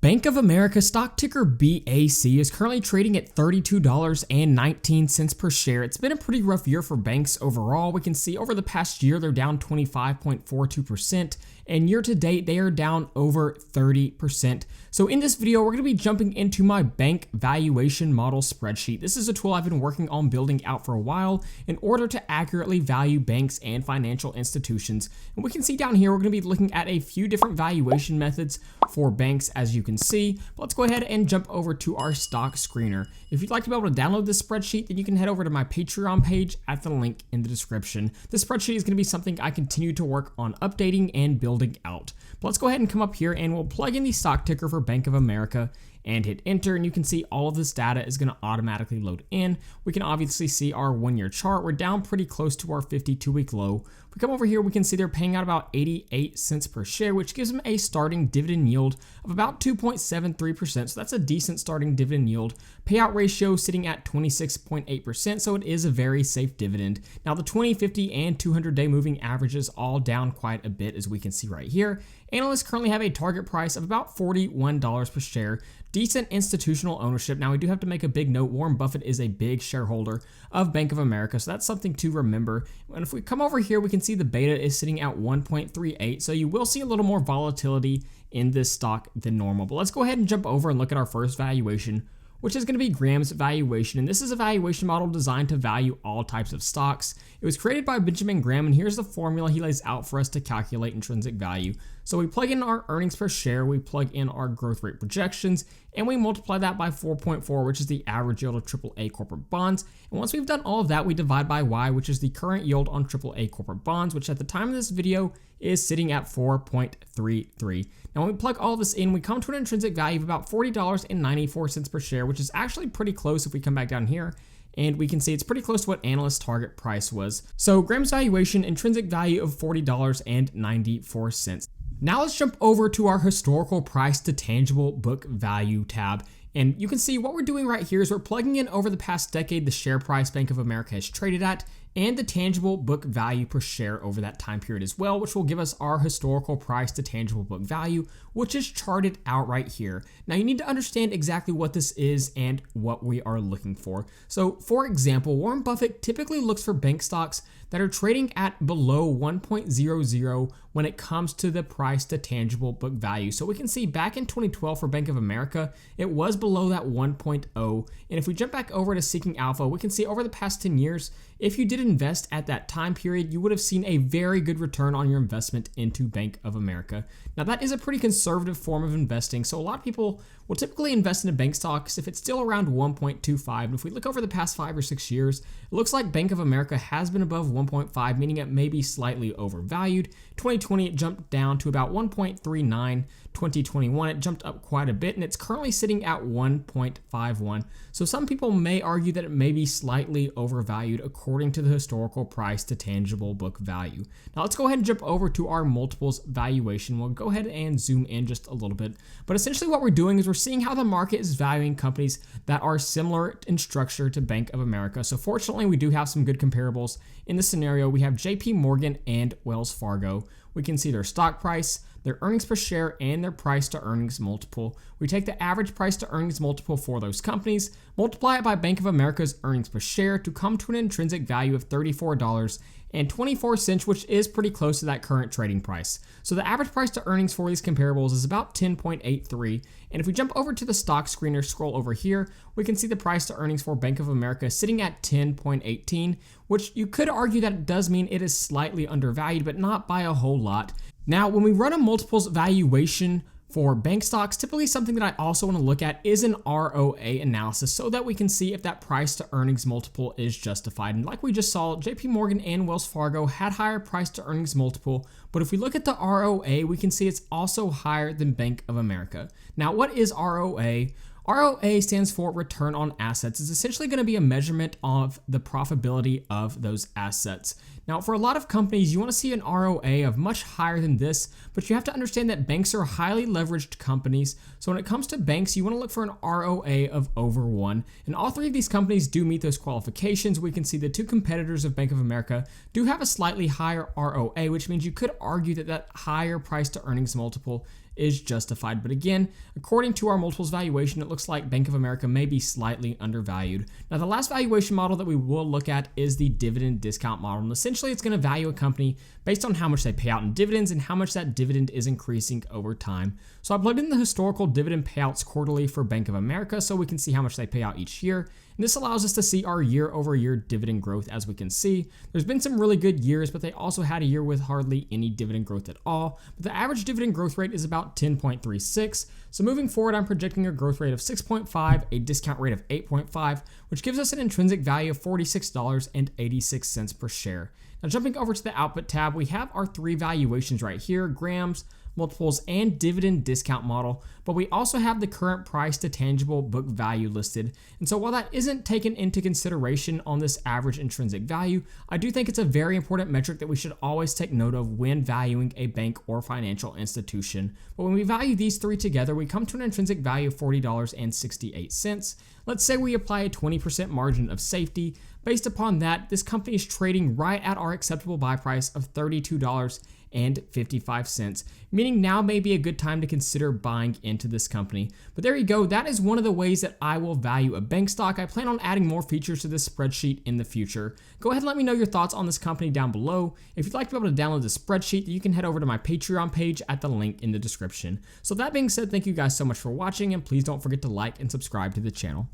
Bank of America, stock ticker BAC, is currently trading at $32.19 per share. It's been a pretty rough year for banks overall. We can see over the past year, they're down 25.42%, and year to date, they are down over 30%. So in this video, we're going to be jumping into my bank valuation model spreadsheet. This is a tool I've been working on building out for a while in order to accurately value banks and financial institutions. And we can see down here, we're going to be looking at a few different valuation methods for banks, as you can see. But let's go ahead and jump over to our stock screener. If you'd like to be able to download this spreadsheet, then you can head over to my Patreon page at the link in the description. This spreadsheet is going to be something I continue to work on updating and building out. But let's go ahead and come up here and we'll plug in the stock ticker for Bank of America and hit enter, and you can see all of this data is going to automatically load in. We can obviously see our 1-year chart. We're down pretty close to our 52-week low. If we come over here, we can see they're paying out about 88 cents per share, which gives them a starting dividend yield of about 2.73%. So that's a decent starting dividend yield. Payout ratio sitting at 26.8%, so it is a very safe dividend. Now the 20, 50, and 200-day moving averages all down quite a bit, as we can see right here. Analysts currently have a target price of about $41 per share. Decent institutional ownership. Now we do have to make a big note. Warren Buffett is a big shareholder of Bank of America, so that's something to remember. And if we come over here, we can see the beta is sitting at 1.38, so you will see a little more volatility in this stock than normal. But let's go ahead and jump over and look at our first valuation, which is going to be Graham's valuation. And this is a valuation model designed to value all types of stocks. It was created by Benjamin Graham, and here's the formula he lays out for us to calculate intrinsic value. So we plug in our earnings per share, we plug in our growth rate projections, and we multiply that by 4.4, which is the average yield of AAA corporate bonds. And once we've done all of that, we divide by Y, which is the current yield on AAA corporate bonds, which at the time of this video is sitting at 4.33. Now when we plug all this in, we come to an intrinsic value of about $40.94 per share, which is actually pretty close if we come back down here. And we can see it's pretty close to what analyst target price was. So Graham's valuation, intrinsic value of $40.94. Now let's jump over to our historical price to tangible book value tab. And you can see what we're doing right here is we're plugging in over the past decade the share price Bank of America has traded at and the tangible book value per share over that time period as well, which will give us our historical price to tangible book value, which is charted out right here. Now you need to understand exactly what this is and what we are looking for. So for example, Warren Buffett typically looks for bank stocks that are trading at below 1.00 when it comes to the price to tangible book value. So we can see back in 2012 for Bank of America, it was below that 1.0. And if we jump back over to Seeking Alpha, we can see over the past 10 years, if you did invest at that time period, you would have seen a very good return on your investment into Bank of America. Now that is a pretty conservative form of investing, so a lot of people will typically invest into bank stocks if it's still around 1.25. And if we look over the past 5 or 6 years, it looks like Bank of America has been above 1.5, meaning it may be slightly overvalued. 2020, it jumped down to about 1.39. 2021, it jumped up quite a bit, and it's currently sitting at 1.51. So some people may argue that it may be slightly overvalued according to the historical price to tangible book value. Now let's go ahead and jump over to our multiples valuation. We'll go ahead and zoom in just a little bit. But essentially what we're doing is we're seeing how the market is valuing companies that are similar in structure to Bank of America. So fortunately, we do have some good comparables. In this scenario, we have JP Morgan and Wells Fargo. We can see their stock price, their earnings per share, and their price to earnings multiple. We take the average price to earnings multiple for those companies, multiply it by Bank of America's earnings per share to come to an intrinsic value of $34.24, which is pretty close to that current trading price. So the average price to earnings for these comparables is about 10.83. And if we jump over to the stock screener, scroll over here, we can see the price to earnings for Bank of America sitting at 10.18, which you could argue that it does mean it is slightly undervalued, but not by a whole lot. Now, when we run a multiples valuation for bank stocks, typically something that I also want to look at is an ROA analysis so that we can see if that price to earnings multiple is justified. And like we just saw, JP Morgan and Wells Fargo had higher price to earnings multiple, but if we look at the ROA, we can see it's also higher than Bank of America. Now, what is ROA? ROA stands for return on assets. It's essentially going to be a measurement of the profitability of those assets. Now, for a lot of companies, you want to see an ROA of much higher than this, but you have to understand that banks are highly leveraged companies. So when it comes to banks, you want to look for an ROA of over 1. And all three of these companies do meet those qualifications. We can see the two competitors of Bank of America do have a slightly higher ROA, which means you could argue that that higher price to earnings multiple is justified. But again, according to our multiples valuation, it looks like Bank of America may be slightly undervalued. Now, the last valuation model that we will look at is the dividend discount model. And essentially, it's going to value a company based on how much they pay out in dividends and how much that dividend is increasing over time. So I plugged in the historical dividend payouts quarterly for Bank of America so we can see how much they pay out each year. And this allows us to see our year-over-year dividend growth. As we can see, there's been some really good years, but they also had a year with hardly any dividend growth at all. But the average dividend growth rate is about 10.36. So moving forward, I'm projecting a growth rate of 6.5, a discount rate of 8.5, which gives us an intrinsic value of $46.86 per share. Now, jumping over to the output tab, we have our three valuations right here: grams, multiples, and dividend discount model, but we also have the current price to tangible book value listed. And so while that isn't taken into consideration on this average intrinsic value, I do think it's a very important metric that we should always take note of when valuing a bank or financial institution. But when we value these three together, we come to an intrinsic value of $40.68. Let's say we apply a 20% margin of safety. Based upon that, this company is trading right at our acceptable buy price of $32.55, meaning now may be a good time to consider buying into this company. But there you go. That is one of the ways that I will value a bank stock. I plan on adding more features to this spreadsheet in the future. Go ahead and let me know your thoughts on this company down below. If you'd like to be able to download the spreadsheet, you can head over to my Patreon page at the link in the description. So that being said, thank you guys so much for watching, and please don't forget to like and subscribe to the channel.